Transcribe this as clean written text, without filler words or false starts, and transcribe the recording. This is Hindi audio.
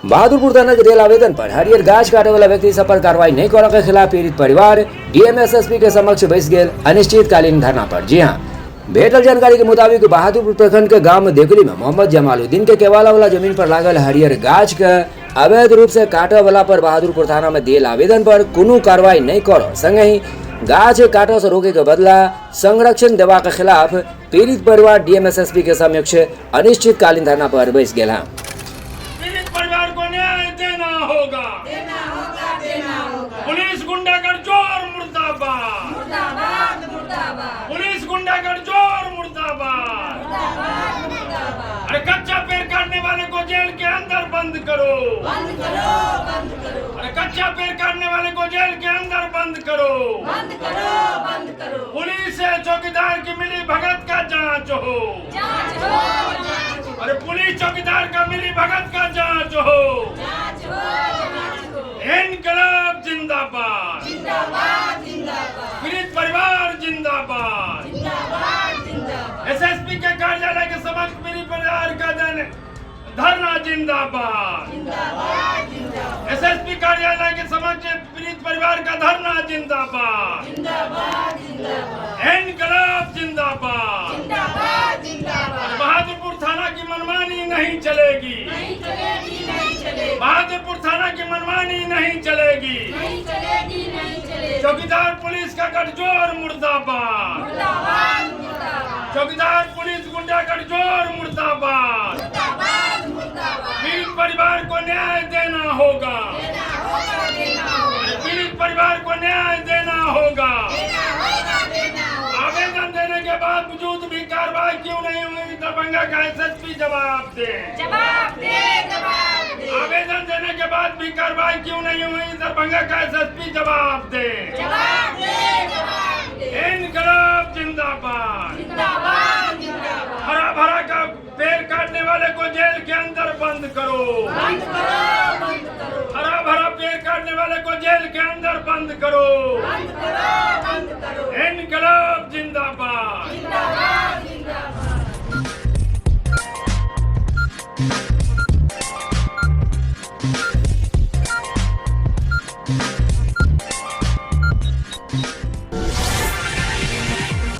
बहादुरपुर थाना के रेल आवेदन पर हरियर गाछ काटे वाला व्यक्ति सब पर कार्रवाई नहीं करने के खिलाफ पीड़ित परिवार डीएमएसएसपी के समक्ष बैस गेल अनिश्चितकालीन धरना पर। जी हाँ, भेटल जानकारी के मुताबिक बहादुरपुर प्रखंड के गांव देकुली में मोहम्मद जमालुद्दीन के केवाला वाला जमीन पर लागल हरियर गाछ के अवैध रूप से काटे वाला पर बहादुरपुर थाना में दिए आवेदन पर कोनो कार्रवाई नहीं करो संगे ही गाछ काटे से रोके के बदला संरक्षण देवा के खिलाफ पीड़ित परिवार डीएमएसएसपी के समक्ष अनिश्चितकालीन धरना पर बैस गेल। परिवार को न्याय देना होगा। पुलिस गुंडागर्द जोर मुर्दाबाद, पुलिस गुंडागर्द जोर मुर्दाबाद। अरे कच्चा पेड़ काटने वाले को जेल के अंदर बंद करो, अरे कच्चा पेड़ काटने वाले को जेल के अंदर बंद करो। पुलिस से चौकीदार की मिली भगत का जांच हो, अरे पुलिस चौकीदार का मिली भगत का जांच हो। इनकलाब जिंदाबाद, पीड़ित परिवार जिंदाबाद। एसएसपी के कार्यालय के समक्ष पीड़ित परिवार का धरना जिंदाबाद। एसएसपी कार्यालय के समक्ष पीड़ित परिवार का धरना जिंदाबाद। इनकलाब जिंदाबाद। बहादुरपुर थाना की मनमानी नहीं चलेगी, बहादुरपुर थाना की मनमानी नहीं चलेगी। चौकीदार पुलिस का गठजोड़ मुर्दाबाद, चौकीदार पुलिस गुंडा गठजोड़ मुर्दाबाद। पीड़ित परिवार को न्याय देना होगा, पीड़ित परिवार को न्याय देना होगा। आवेदन देने के बावजूद भी कार्रवाई क्यों नहीं हुई, दरभंगा का एसएसपी जवाब दे। आवेदन देने के बाद भी कार्रवाई क्यों नहीं हुई, दरभंगा का एसएसपी जवाब दे। इनकलाब जिंदाबाद। हरा भरा का पेड़ काटने वाले को जेल के अंदर बंद करो, हरा भरा पेड़ काटने वाले को जेल के अंदर बंद करो। इनकलाब